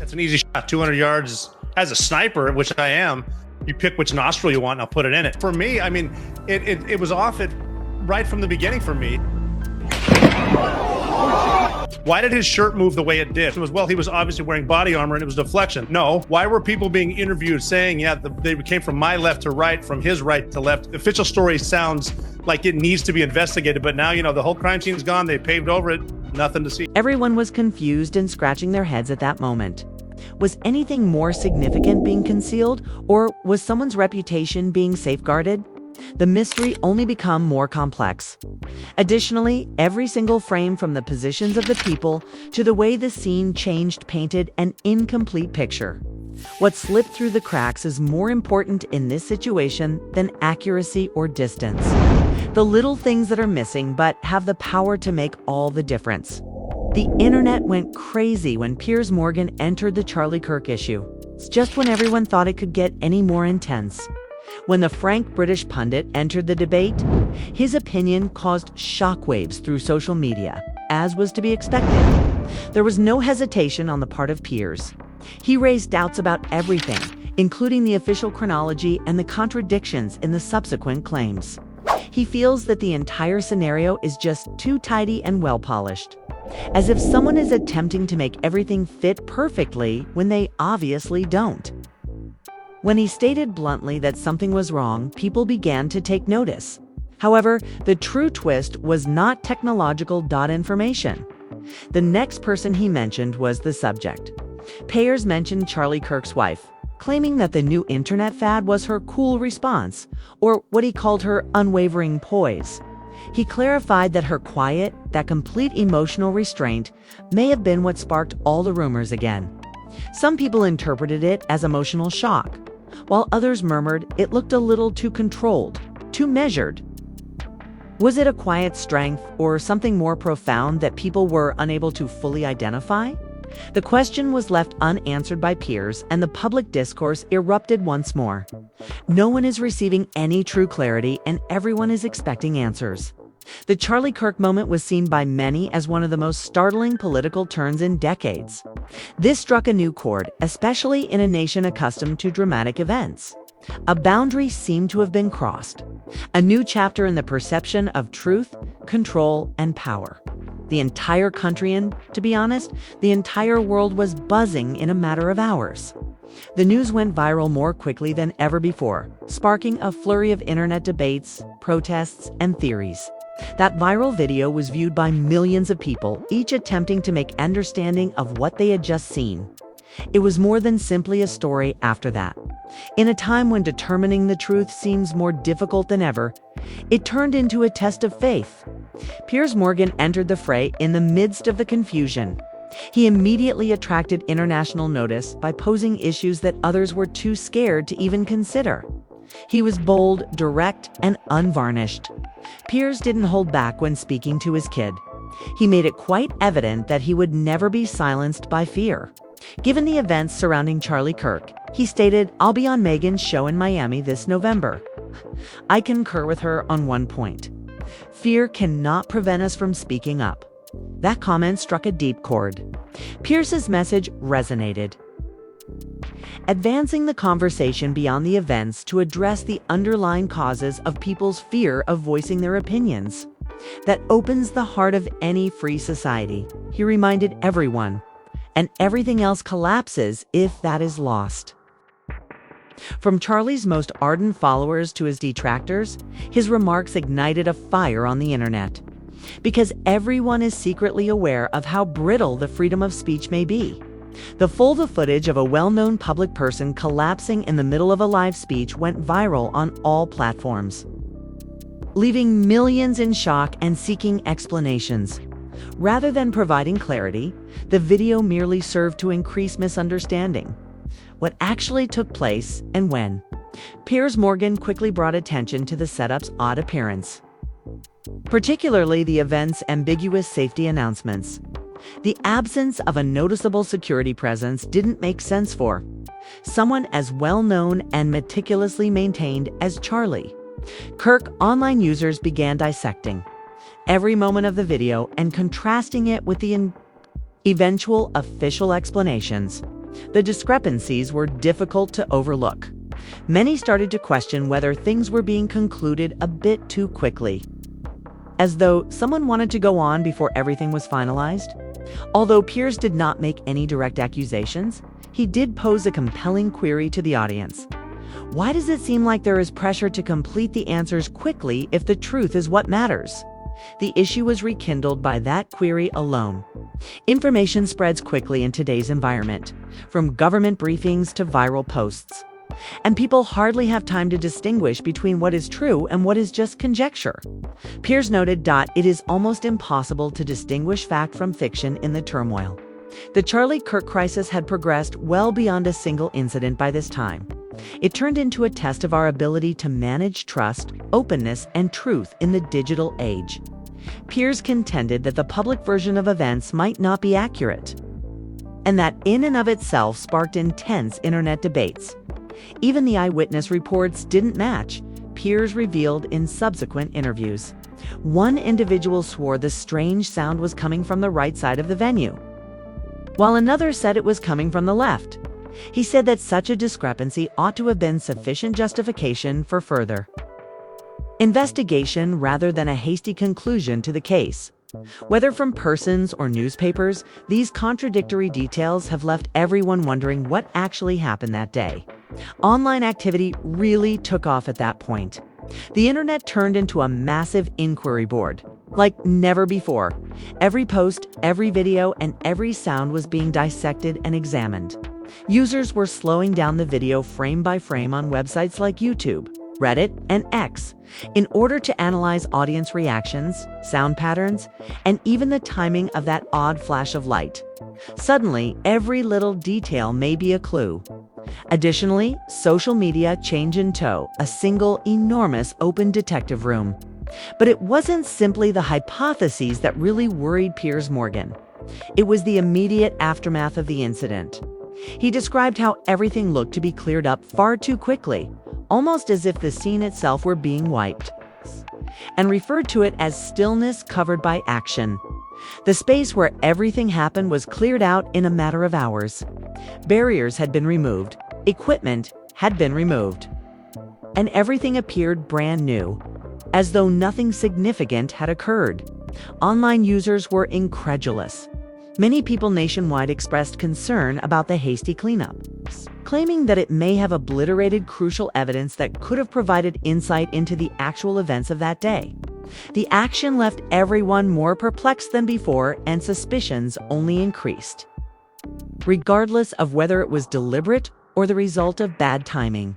That's an easy shot. 200 yards as a sniper, which I am. You pick which nostril you want and I'll put it in it. For me, I mean, it was off it right from the beginning for me. Why did his shirt move the way it did? It was, well, he was obviously wearing body armor and it was deflection. No. Why were people being interviewed saying, yeah, they came from my left to right, from his right to left? The official story sounds like it needs to be investigated, but now, the whole crime scene's gone. They paved over it. Nothing to see. Everyone was confused and scratching their heads at that moment. Was anything more significant being concealed, or was someone's reputation being safeguarded? The mystery only became more complex. Additionally, every single frame, from the positions of the people to the way the scene changed, painted an incomplete picture. What slipped through the cracks is more important in this situation than accuracy or distance. The little things that are missing but have the power to make all the difference. The internet went crazy when Piers Morgan entered the Charlie Kirk issue. It's just when everyone thought it could get any more intense. When the frank British pundit entered the debate, his opinion caused shockwaves through social media, as was to be expected. There was no hesitation on the part of Piers. He raised doubts about everything, including the official chronology and the contradictions in the subsequent claims. He feels that the entire scenario is just too tidy and well-polished, as if someone is attempting to make everything fit perfectly when they obviously don't. When he stated bluntly that something was wrong, people began to take notice. However, the true twist was not technological information. The next person he mentioned was the subject. Piers mentioned Charlie Kirk's wife, claiming that the new internet fad was her cool response, or what he called her unwavering poise. He clarified that her quiet, that complete emotional restraint may have been what sparked all the rumors again. Some people interpreted it as emotional shock, while others murmured it looked a little too controlled, too measured. Was it a quiet strength or something more profound that people were unable to fully identify? The question was left unanswered by Piers, and the public discourse erupted once more. No one is receiving any true clarity, and everyone is expecting answers. The Charlie Kirk moment was seen by many as one of the most startling political turns in decades. This struck a new chord, especially in a nation accustomed to dramatic events. A boundary seemed to have been crossed. A new chapter in the perception of truth, control, and power. The entire country, and, to be honest, the entire world was buzzing in a matter of hours. The news went viral more quickly than ever before, sparking a flurry of internet debates, protests, and theories. That viral video was viewed by millions of people, each attempting to make understanding of what they had just seen. It was more than simply a story after that. In a time when determining the truth seems more difficult than ever, it turned into a test of faith. Piers Morgan entered the fray in the midst of the confusion. He immediately attracted international notice by posing issues that others were too scared to even consider. He was bold, direct, and unvarnished. Piers didn't hold back when speaking to his kid. He made it quite evident that he would never be silenced by fear. Given the events surrounding Charlie Kirk, he stated, "I'll be on Meghan's show in Miami this November. I concur with her on one point. Fear cannot prevent us from speaking up." That comment struck a deep chord. Piers's message resonated, advancing the conversation beyond the events to address the underlying causes of people's fear of voicing their opinions. That opens the heart of any free society, he reminded everyone, and everything else collapses if that is lost. From Charlie's most ardent followers to his detractors, his remarks ignited a fire on the internet. Because everyone is secretly aware of how brittle the freedom of speech may be. The footage of a well-known public person collapsing in the middle of a live speech went viral on all platforms, leaving millions in shock and seeking explanations. Rather than providing clarity, the video merely served to increase misunderstanding. What actually took place and when? Piers Morgan quickly brought attention to the setup's odd appearance, particularly the event's ambiguous safety announcements. The absence of a noticeable security presence didn't make sense for someone as well-known and meticulously maintained as Charlie Kirk. Online users began dissecting every moment of the video and contrasting it with the eventual official explanations. The discrepancies were difficult to overlook. Many started to question whether things were being concluded a bit too quickly, as though someone wanted to go on before everything was finalized. Although Piers did not make any direct accusations, he did pose a compelling query to the audience. Why does it seem like there is pressure to complete the answers quickly if the truth is what matters? The issue was rekindled by that query alone. Information spreads quickly in today's environment, from government briefings to viral posts. And people hardly have time to distinguish between what is true and what is just conjecture. Piers noted, "It is almost impossible to distinguish fact from fiction in the turmoil." The Charlie Kirk crisis had progressed well beyond a single incident by this time. It turned into a test of our ability to manage trust, openness, and truth in the digital age. Piers contended that the public version of events might not be accurate, and that in and of itself sparked intense internet debates. Even the eyewitness reports didn't match, Piers revealed in subsequent interviews. One individual swore the strange sound was coming from the right side of the venue, while another said it was coming from the left. He said that such a discrepancy ought to have been sufficient justification for further investigation rather than a hasty conclusion to the case. Whether from persons or newspapers, these contradictory details have left everyone wondering what actually happened that day. Online activity really took off at that point. The internet turned into a massive inquiry board, like never before. Every post, every video, and every sound was being dissected and examined. Users were slowing down the video frame by frame on websites like YouTube, Reddit, and X in order to analyze audience reactions, sound patterns, and even the timing of that odd flash of light. Suddenly, every little detail may be a clue. Additionally, social media changed in tow, a single enormous open detective room. But it wasn't simply the hypotheses that really worried Piers Morgan. It was the immediate aftermath of the incident. He described how everything looked to be cleared up far too quickly, almost as if the scene itself were being wiped, and referred to it as stillness covered by action. The space where everything happened was cleared out in a matter of hours. Barriers had been removed, equipment had been removed, and everything appeared brand new, as though nothing significant had occurred. Online users were incredulous. Many people nationwide expressed concern about the hasty cleanup, claiming that it may have obliterated crucial evidence that could have provided insight into the actual events of that day. The action left everyone more perplexed than before, and suspicions only increased, regardless of whether it was deliberate or the result of bad timing.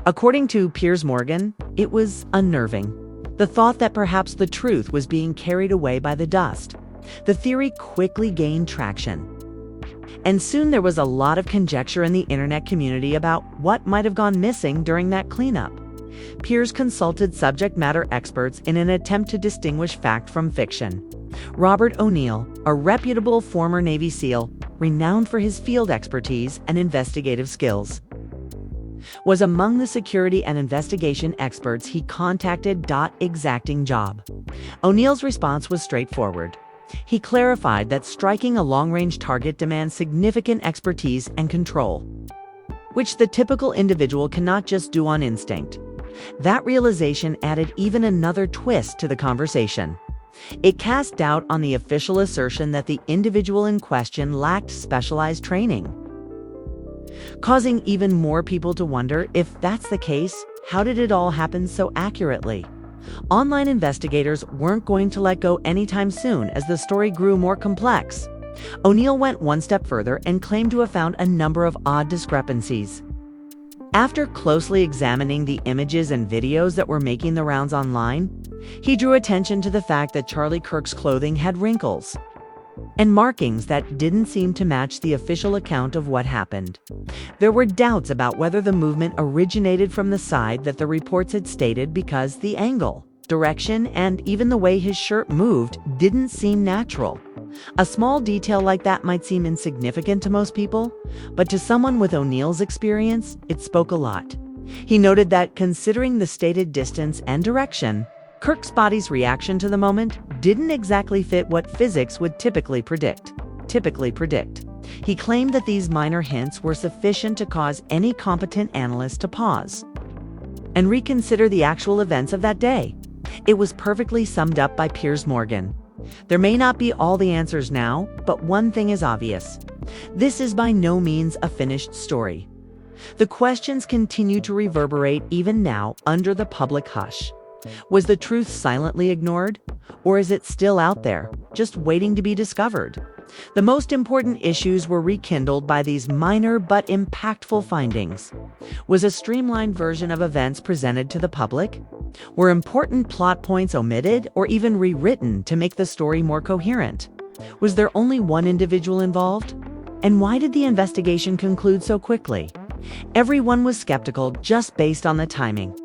According to Piers Morgan, it was unnerving. The thought that perhaps the truth was being carried away by the dust. The theory quickly gained traction, and soon there was a lot of conjecture in the internet community about what might have gone missing during that cleanup. Piers consulted subject matter experts in an attempt to distinguish fact from fiction. Robert O'Neill, a reputable former Navy SEAL, renowned for his field expertise and investigative skills, was among the security and investigation experts he contacted. Exacting job. O'Neill's response was straightforward. He clarified that striking a long-range target demands significant expertise and control, which the typical individual cannot just do on instinct. That realization added even another twist to the conversation. It cast doubt on the official assertion that the individual in question lacked specialized training, causing even more people to wonder, if that's the case, how did it all happen so accurately? Online investigators weren't going to let go anytime soon as the story grew more complex. O'Neill went one step further and claimed to have found a number of odd discrepancies. After closely examining the images and videos that were making the rounds online, he drew attention to the fact that Charlie Kirk's clothing had wrinkles and markings that didn't seem to match the official account of what happened. There were doubts about whether the movement originated from the side that the reports had stated, because the angle, direction, and even the way his shirt moved didn't seem natural. A small detail like that might seem insignificant to most people, but to someone with O'Neill's experience, it spoke a lot. He noted that, considering the stated distance and direction, Kirk's body's reaction to the moment didn't exactly fit what physics would typically predict. He claimed that these minor hints were sufficient to cause any competent analyst to pause and reconsider the actual events of that day. It was perfectly summed up by Piers Morgan. There may not be all the answers now, but one thing is obvious. This is by no means a finished story. The questions continue to reverberate even now under the public hush. Was the truth silently ignored? Or is it still out there, just waiting to be discovered? The most important issues were rekindled by these minor but impactful findings. Was a streamlined version of events presented to the public? Were important plot points omitted or even rewritten to make the story more coherent? Was there only one individual involved? And why did the investigation conclude so quickly? Everyone was skeptical just based on the timing.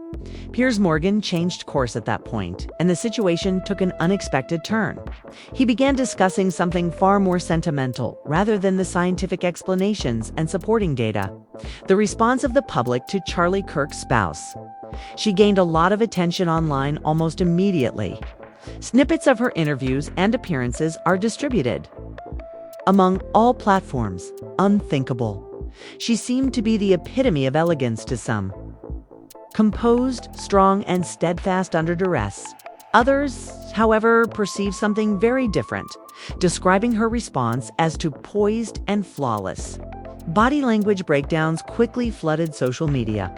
Piers Morgan changed course at that point, and the situation took an unexpected turn. He began discussing something far more sentimental, rather than the scientific explanations and supporting data: the response of the public to Charlie Kirk's spouse. She gained a lot of attention online almost immediately. Snippets of her interviews and appearances are distributed among all platforms. Unthinkable. She seemed to be the epitome of elegance to some. Composed, strong, and steadfast under duress. Others, however, perceived something very different, describing her response as to poised and flawless. Body language breakdowns quickly flooded social media.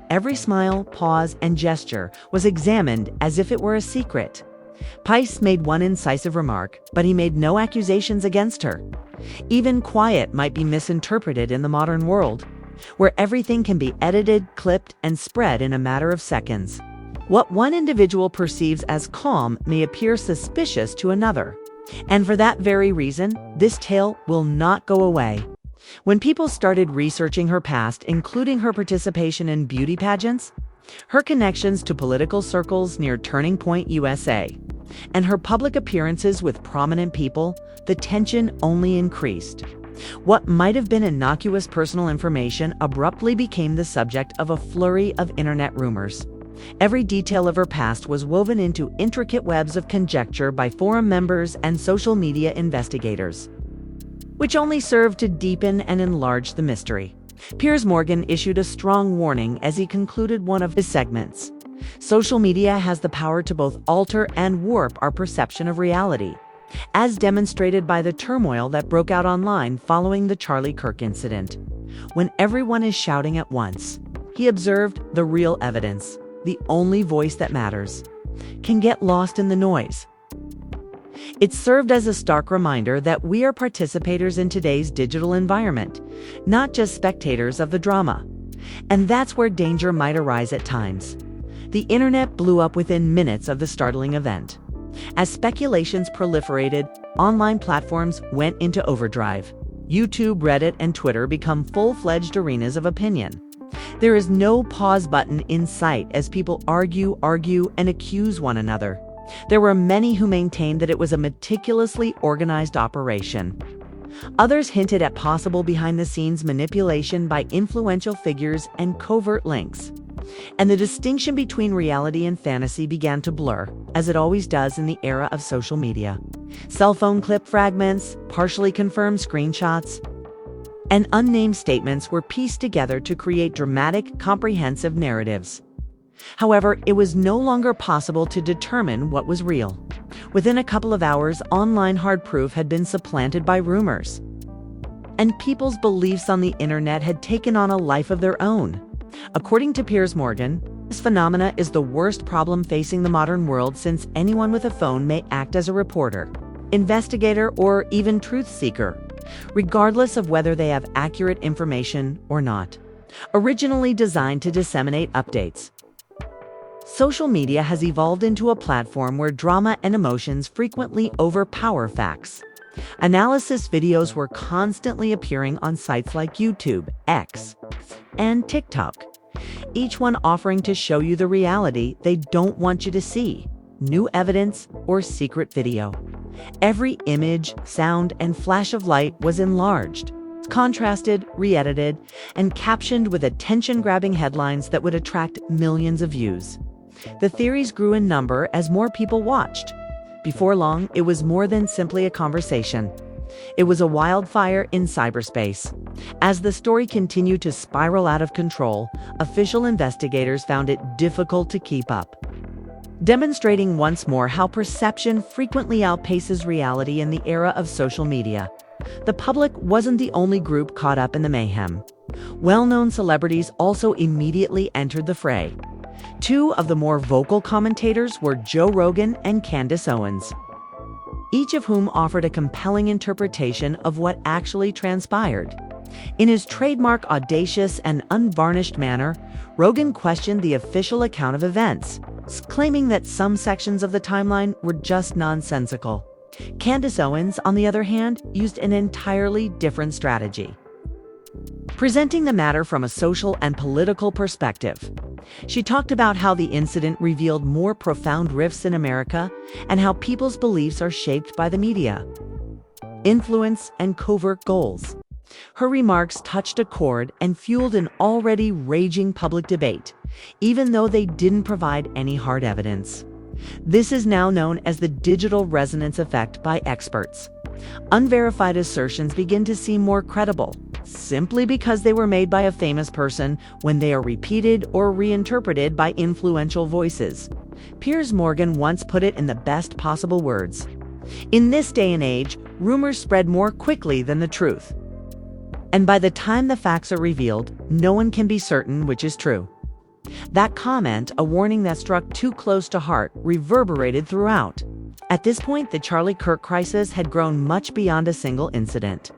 Every smile, pause, and gesture was examined as if it were a secret. Piers made one incisive remark, but he made no accusations against her. Even quiet might be misinterpreted in the modern world, where everything can be edited, clipped, and spread in a matter of seconds. What one individual perceives as calm may appear suspicious to another. And for that very reason, this tale will not go away. When people started researching her past, including her participation in beauty pageants, her connections to political circles near Turning Point, USA, and her public appearances with prominent people, the tension only increased. What might have been innocuous personal information abruptly became the subject of a flurry of internet rumors. Every detail of her past was woven into intricate webs of conjecture by forum members and social media investigators, which only served to deepen and enlarge the mystery. Piers Morgan issued a strong warning as he concluded one of his segments. Social media has the power to both alter and warp our perception of reality, as demonstrated by the turmoil that broke out online following the Charlie Kirk incident. When everyone is shouting at once, he observed, the real evidence, the only voice that matters, can get lost in the noise. It served as a stark reminder that we are participators in today's digital environment, not just spectators of the drama. And that's where danger might arise at times. The internet blew up within minutes of the startling event. As speculations proliferated, online platforms went into overdrive. YouTube, Reddit, and Twitter become full-fledged arenas of opinion. There is no pause button in sight as people argue, and accuse one another. There were many who maintained that it was a meticulously organized operation. Others hinted at possible behind-the-scenes manipulation by influential figures and covert links. And the distinction between reality and fantasy began to blur, as it always does in the era of social media. Cell phone clip fragments, partially confirmed screenshots, and unnamed statements were pieced together to create dramatic, comprehensive narratives. However, it was no longer possible to determine what was real. Within a couple of hours, online hard proof had been supplanted by rumors, and people's beliefs on the internet had taken on a life of their own. According to Piers Morgan, this phenomena is the worst problem facing the modern world, since anyone with a phone may act as a reporter, investigator, or even truth seeker, regardless of whether they have accurate information or not. Originally designed to disseminate updates, social media has evolved into a platform where drama and emotions frequently overpower facts. Analysis videos were constantly appearing on sites like YouTube, X, and TikTok, each one offering to show you the reality they don't want you to see: new evidence or secret video. Every image, sound, and flash of light was enlarged, contrasted, re-edited, and captioned with attention-grabbing headlines that would attract millions of views. The theories grew in number as more people watched. Before long, it was more than simply a conversation. It was a wildfire in cyberspace. As the story continued to spiral out of control, official investigators found it difficult to keep up, demonstrating once more how perception frequently outpaces reality in the era of social media. The public wasn't the only group caught up in the mayhem. Well-known celebrities also immediately entered the fray. Two of the more vocal commentators were Joe Rogan and Candace Owens, each of whom offered a compelling interpretation of what actually transpired. In his trademark audacious and unvarnished manner, Rogan questioned the official account of events, claiming that some sections of the timeline were just nonsensical. Candace Owens, on the other hand, used an entirely different strategy, presenting the matter from a social and political perspective. She talked about how the incident revealed more profound rifts in America and how people's beliefs are shaped by the media, influence, and covert goals. Her remarks touched a chord and fueled an already raging public debate, even though they didn't provide any hard evidence. This is now known as the digital resonance effect by experts. Unverified assertions begin to seem more credible, simply because they were made by a famous person when they are repeated or reinterpreted by influential voices. Piers Morgan once put it in the best possible words: "In this day and age, rumors spread more quickly than the truth. And by the time the facts are revealed, no one can be certain which is true." That comment, a warning that struck too close to heart, reverberated throughout. At this point, the Charlie Kirk crisis had grown much beyond a single incident.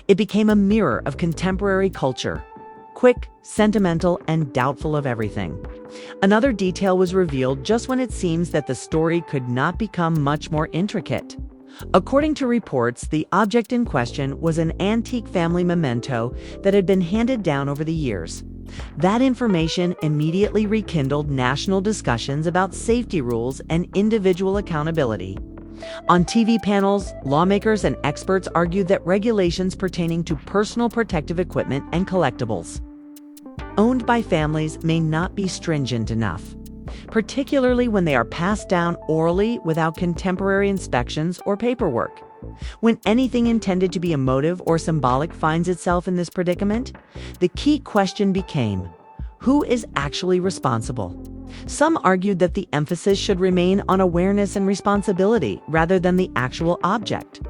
It became a mirror of contemporary culture, quick, sentimental, and doubtful of everything. Another detail was revealed just when it seems that the story could not become much more intricate. According to reports, the object in question was an antique family memento that had been handed down over the years. That information immediately rekindled national discussions about safety rules and individual accountability. On TV panels, lawmakers and experts argued that regulations pertaining to personal protective equipment and collectibles owned by families may not be stringent enough, particularly when they are passed down orally without contemporary inspections or paperwork. When anything intended to be emotive or symbolic finds itself in this predicament, the key question became, who is actually responsible? Some argued that the emphasis should remain on awareness and responsibility rather than the actual object,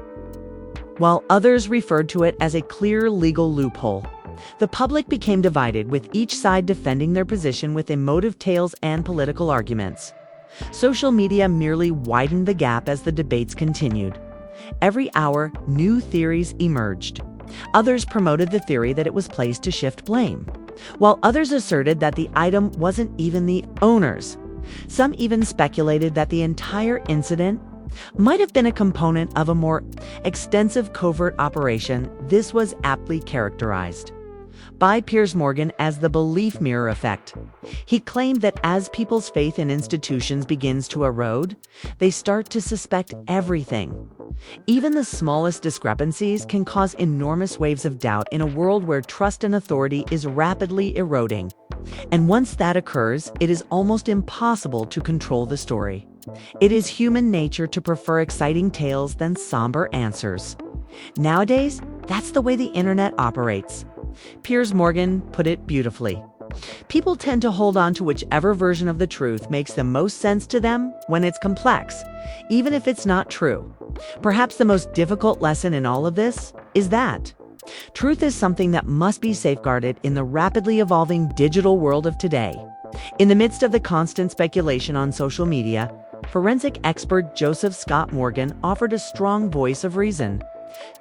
while others referred to it as a clear legal loophole. The public became divided, with each side defending their position with emotive tales and political arguments. Social media merely widened the gap as the debates continued. Every hour, new theories emerged. Others promoted the theory that it was placed to shift blame, while others asserted that the item wasn't even the owner's. Some even speculated that the entire incident might have been a component of a more extensive covert operation. This was aptly characterized by Piers Morgan as the belief mirror effect. He claimed that as people's faith in institutions begins to erode, they start to suspect everything. Even the smallest discrepancies can cause enormous waves of doubt in a world where trust and authority is rapidly eroding. And once that occurs, it is almost impossible to control the story. It is human nature to prefer exciting tales than somber answers. Nowadays, that's the way the internet operates. Piers Morgan put it beautifully. People tend to hold on to whichever version of the truth makes the most sense to them when it's complex, even if it's not true. Perhaps the most difficult lesson in all of this is that truth is something that must be safeguarded in the rapidly evolving digital world of today. In the midst of the constant speculation on social media, forensic expert Joseph Scott Morgan offered a strong voice of reason.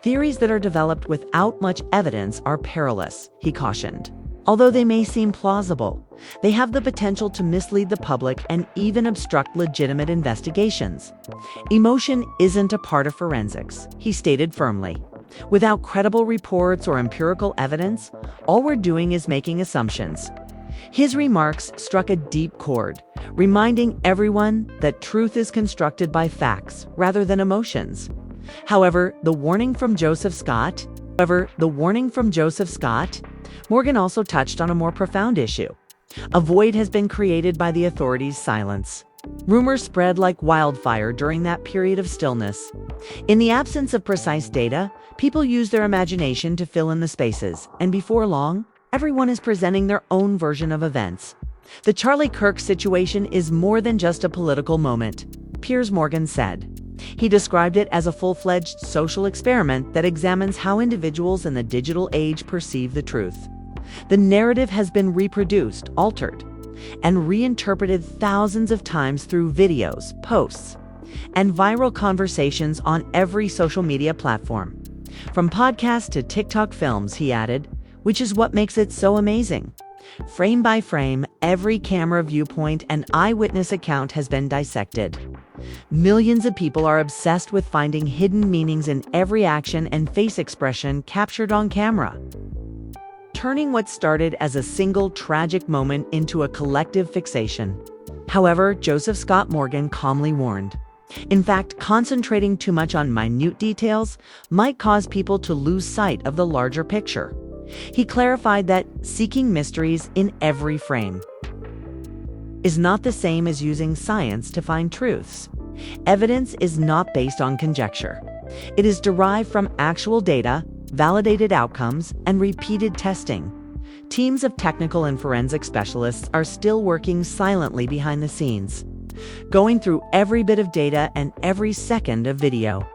Theories that are developed without much evidence are perilous, he cautioned. Although they may seem plausible, they have the potential to mislead the public and even obstruct legitimate investigations. Emotion isn't a part of forensics, he stated firmly. Without credible reports or empirical evidence, all we're doing is making assumptions. His remarks struck a deep chord, reminding everyone that truth is constructed by facts rather than emotions. However, the warning from Joseph Scott, Morgan also touched on a more profound issue. A void has been created by the authorities' silence. Rumors spread like wildfire during that period of stillness. In the absence of precise data, people use their imagination to fill in the spaces, and before long, everyone is presenting their own version of events. The Charlie Kirk situation is more than just a political moment, Piers Morgan said. He described it as a full-fledged social experiment that examines how individuals in the digital age perceive the truth. The narrative has been reproduced, altered, and reinterpreted thousands of times through videos, posts, and viral conversations on every social media platform. From podcasts to TikTok films, he added, which is what makes it so amazing. Frame by frame, every camera viewpoint and eyewitness account has been dissected. Millions of people are obsessed with finding hidden meanings in every action and face expression captured on camera, turning what started as a single tragic moment into a collective fixation. However, Joseph Scott Morgan calmly warned, in fact, concentrating too much on minute details might cause people to lose sight of the larger picture. He clarified that seeking mysteries in every frame is not the same as using science to find truths. Evidence is not based on conjecture. It is derived from actual data, validated outcomes, and repeated testing. Teams of technical and forensic specialists are still working silently behind the scenes, going through every bit of data and every second of video,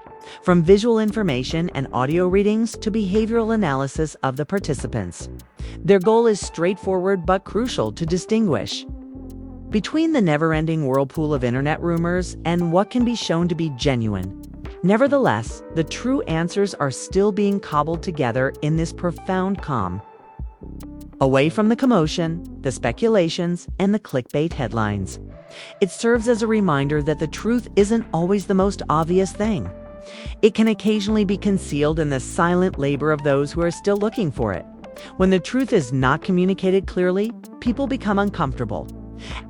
from visual information and audio readings to behavioral analysis of the participants. Their goal is straightforward but crucial to distinguish between the never-ending whirlpool of internet rumors and what can be shown to be genuine. Nevertheless, the true answers are still being cobbled together in this profound calm, away from the commotion, the speculations, and the clickbait headlines. It serves as a reminder that the truth isn't always the most obvious thing. It can occasionally be concealed in the silent labor of those who are still looking for it. When the truth is not communicated clearly, people become uncomfortable.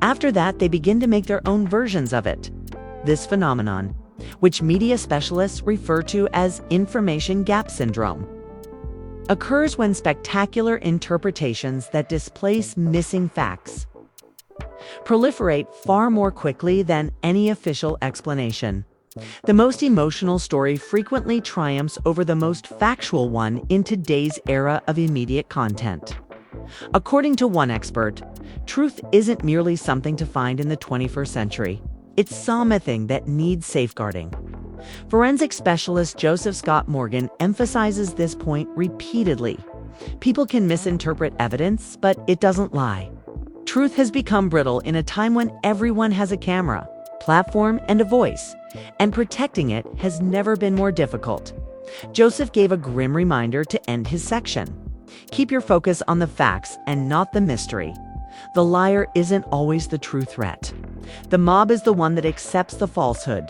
After that, they begin to make their own versions of it. This phenomenon, which media specialists refer to as information gap syndrome, occurs when spectacular interpretations that displace missing facts proliferate far more quickly than any official explanation. The most emotional story frequently triumphs over the most factual one in today's era of immediate content. According to one expert, truth isn't merely something to find in the 21st century. It's something that needs safeguarding. Forensic specialist Joseph Scott Morgan emphasizes this point repeatedly. People can misinterpret evidence, but it doesn't lie. Truth has become brittle in a time when everyone has a camera, platform, and a voice, and protecting it has never been more difficult. Joseph gave a grim reminder to end his section. Keep your focus on the facts and not the mystery. The liar isn't always the true threat. The mob is the one that accepts the falsehood.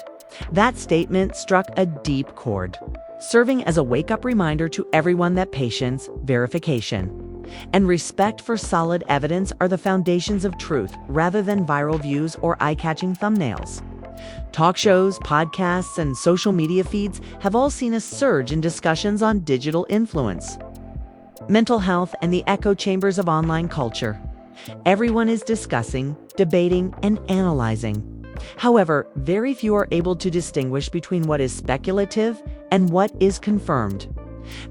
That statement struck a deep chord, serving as a wake-up reminder to everyone that patience, verification, and respect for solid evidence are the foundations of truth rather than viral views or eye-catching thumbnails. Talk shows, podcasts, and social media feeds have all seen a surge in discussions on digital influence, mental health, and the echo chambers of online culture. Everyone is discussing, debating, and analyzing. However, very few are able to distinguish between what is speculative and what is confirmed.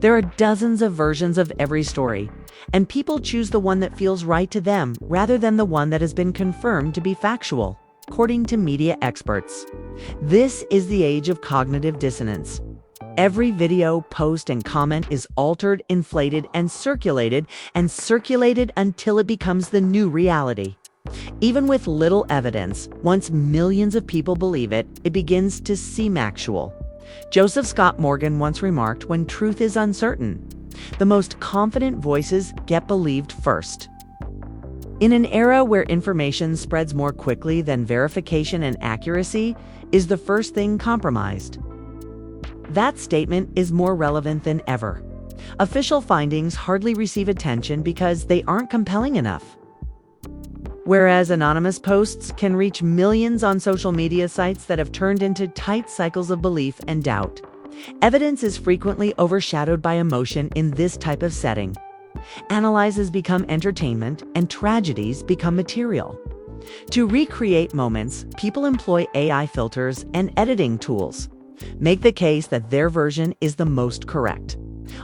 There are dozens of versions of every story, and people choose the one that feels right to them rather than the one that has been confirmed to be factual, according to media experts. This is the age of cognitive dissonance. Every video, post, and comment is altered, inflated, and circulated until it becomes the new reality. Even with little evidence, once millions of people believe it, it begins to seem actual. Joseph Scott Morgan once remarked, "When truth is uncertain, the most confident voices get believed first." In an era where information spreads more quickly than verification and accuracy is the first thing compromised, that statement is more relevant than ever. Official findings hardly receive attention because they aren't compelling enough. Whereas anonymous posts can reach millions on social media sites that have turned into tight cycles of belief and doubt, evidence is frequently overshadowed by emotion in this type of setting. Analyses become entertainment, and tragedies become material. To recreate moments, people employ AI filters and editing tools. Make the case that their version is the most correct.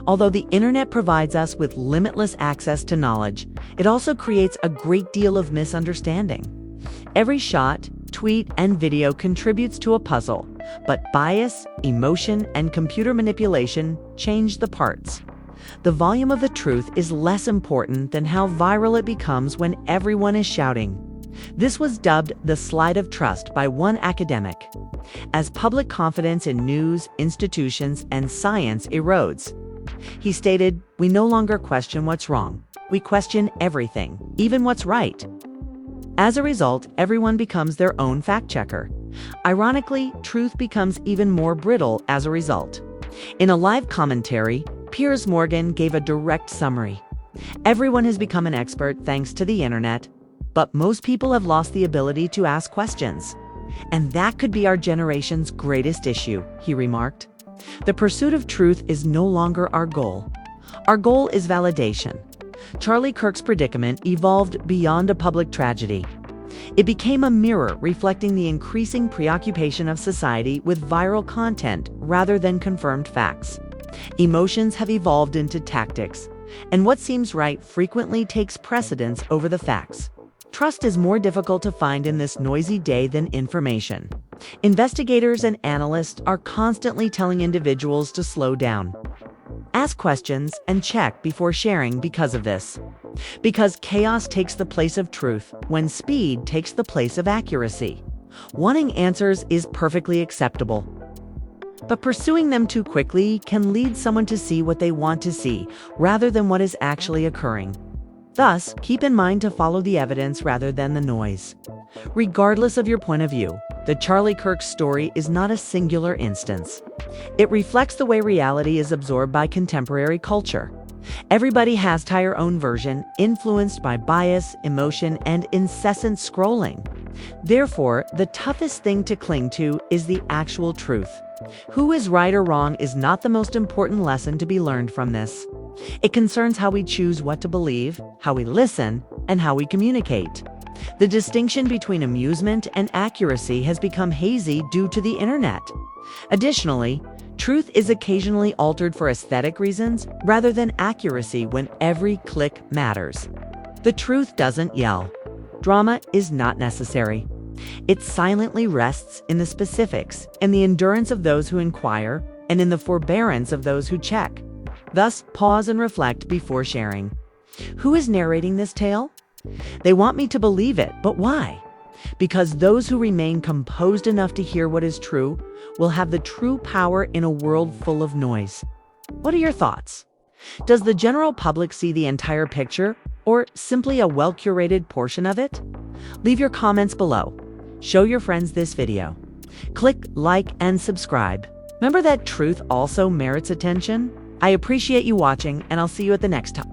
Although the internet provides us with limitless access to knowledge, it also creates a great deal of misunderstanding. Every shot, tweet, and video contributes to a puzzle, but bias, emotion, and computer manipulation change the parts. The volume of the truth is less important than how viral it becomes when everyone is shouting. This was dubbed the slide of trust by one academic. As public confidence in news, institutions, and science erodes, he stated, "We no longer question what's wrong. We question everything, even what's right." As a result, everyone becomes their own fact-checker. Ironically, truth becomes even more brittle as a result. In a live commentary, Piers gave a direct summary. Everyone has become an expert thanks to the internet, but most people have lost the ability to ask questions. And that could be our generation's greatest issue, he remarked. The pursuit of truth is no longer our goal. Our goal is validation. Charlie Kirk's predicament evolved beyond a public tragedy. It became a mirror reflecting the increasing preoccupation of society with viral content rather than confirmed facts. Emotions have evolved into tactics, and what seems right frequently takes precedence over the facts. Trust is more difficult to find in this noisy day than information. Investigators and analysts are constantly telling individuals to slow down. Ask questions and check before sharing because of this. Because chaos takes the place of truth when speed takes the place of accuracy. Wanting answers is perfectly acceptable. But pursuing them too quickly can lead someone to see what they want to see rather than what is actually occurring. Thus, keep in mind to follow the evidence rather than the noise. Regardless of your point of view, the Charlie Kirk story is not a singular instance. It reflects the way reality is absorbed by contemporary culture. Everybody has their own version, influenced by bias, emotion, and incessant scrolling. Therefore, the toughest thing to cling to is the actual truth. Who is right or wrong is not the most important lesson to be learned from this. It concerns how we choose what to believe, how we listen, and how we communicate. The distinction between amusement and accuracy has become hazy due to the internet. Additionally, truth is occasionally altered for aesthetic reasons rather than accuracy when every click matters. The truth doesn't yell. Drama is not necessary. It silently rests in the specifics, in the endurance of those who inquire, and in the forbearance of those who check. Thus, pause and reflect before sharing. Who is narrating this tale? They want me to believe it, but why? Because those who remain composed enough to hear what is true will have the true power in a world full of noise. What are your thoughts? Does the general public see the entire picture, or simply a well-curated portion of it? Leave your comments below. Show your friends this video. Click like and subscribe. Remember that truth also merits attention? I appreciate you watching, and I'll see you at the next time.